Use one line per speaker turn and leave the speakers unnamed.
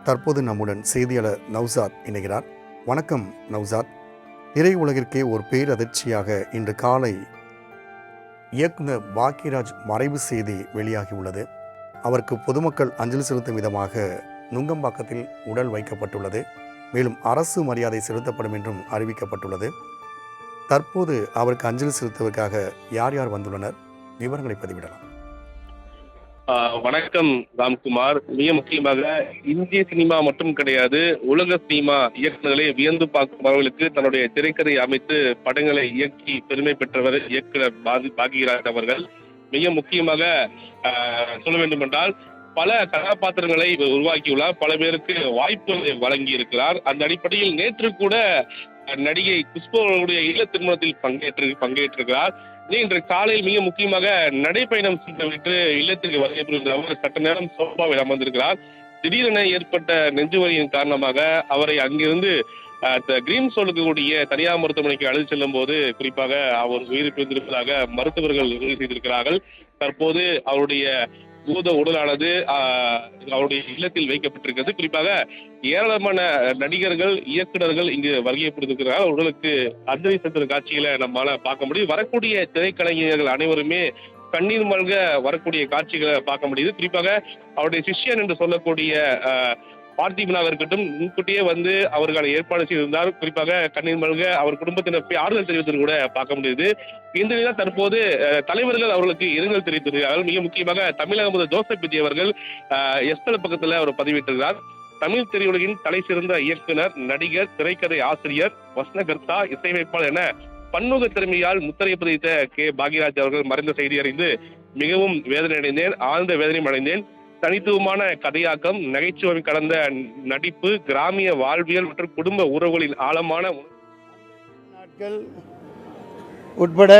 தற்போது நம்முடன் செய்தியாளர் நௌசாத் இணைகிறார். வணக்கம் நௌசாத். திரையுலகிற்கே ஒரு பேரதிர்ச்சியாக இன்று காலை இயக்குனர் பாக்யராஜ் மறைவு செய்தி வெளியாகியுள்ளது. அவருக்கு பொதுமக்கள் அஞ்சலி செலுத்தும் விதமாக நுங்கம்பாக்கத்தில் உடல் வைக்கப்பட்டுள்ளது. மேலும் அரசு மரியாதை செலுத்தப்படும் என்றும் அறிவிக்கப்பட்டுள்ளது. தற்போது அவருக்கு அஞ்சலி செலுத்துவதற்காக யார் யார் வந்துள்ளனர்? விவரங்களை பதிவிடலாம்.
வணக்கம் ராம்குமார். மிக முக்கியமாக இந்திய சினிமா மட்டும் கிடையாது, உலக சினிமா இயக்குநர்களை வியந்து பார்க்கும் அவர்களுக்கு தன்னுடைய திரைக்கதை அமைத்து படங்களை இயக்கி பெருமை பெற்றவர் இயக்குனர் பாக்யராஜ் அவர்கள். மிக முக்கியமாக சொல்ல வேண்டும் என்றால் பல கதாபாத்திரங்களை உருவாக்கியுள்ளார், பல பேருக்கு வாய்ப்புகளை வழங்கி இருக்கிறார். அந்த அடிப்படையில் நேற்று கூட நடிகை குஷ்பு அவர்களுடைய இல்ல திருமணத்தில் பங்கேற்றிருக்கிறார். இன்று காலையில் மிக முக்கியமாக நடைப்பயணம் சென்றுவிட்டு இல்லத்திற்கு வருகை புரிந்த அவர் சட்ட நேரம் சோபாவில் அமர்ந்திருக்கிறார். திடீரென ஏற்பட்ட நெஞ்சுவலியின் காரணமாக அவரை அங்கிருந்து கிரீன் சோலுக்கு கூடிய தனியார் மருத்துவமனைக்கு அழைத்து செல்லும் போது குறிப்பாக அவர் உயிர் பிரிந்திருப்பதாக மருத்துவர்கள் உறுதி செய்திருக்கிறார்கள். தற்போது அவருடைய பூத உடலானது அவருடைய இல்லத்தில் வைக்கப்பட்டிருக்கிறது. குறிப்பாக ஏராளமான நடிகர்கள், இயக்குநர்கள் இங்கு வருகை புரிந்திருக்கிறார்கள். உடலுக்கு அஞ்சலி செலுத்தும் காட்சிகளை நம்மளால பார்க்க முடியும். வரக்கூடிய திரைக்கலைஞர்கள் அனைவருமே கண்ணீர் மல்க வரக்கூடிய காட்சிகளை பார்க்க முடியுது. குறிப்பாக அவருடைய சிஷ்யன் என்று சொல்லக்கூடிய பார்த்திபனாக இருக்கட்டும், முன்கூட்டியே வந்து அவர்களை ஏற்பாடு செய்திருந்தார். குறிப்பாக கண்ணீர் மல்க அவர் குடும்பத்தினர் ஆறுதல் தெரிவித்தது கூட பார்க்க முடியுது. இந்த நிலையில் தற்போது தலைவர்கள் அவர்களுக்கு இரங்கல் தெரிவித்திருக்கிறார்கள். மிக முக்கியமாக தமிழக முதல் ஜோசப் விஜய் அவர்கள் எஸ்தல பக்கத்தில் அவர் பதிவிட்டிருக்கிறார். தமிழ் திரையுலகின் தலை சிறந்த இயக்குனர், நடிகர், திரைக்கதை ஆசிரியர், வசனகர்த்தா, இசையமைப்பாளர் என பன்முக திறமையால் முத்திரை பதித்த பாக்யராஜ் அவர்கள் மறைந்த செய்தி அறிந்து மிகவும் வேதனை அடைந்தேன், ஆழ்ந்த வேதனையும் அடைந்தேன். தனித்துவமான கதையாக்கம், நகைச்சுவை கடந்த நடிப்பு, கிராமிய வாழ்வியல் மற்றும் குடும்ப உறவுகளின் ஆழமான
நாட்கள் உட்பட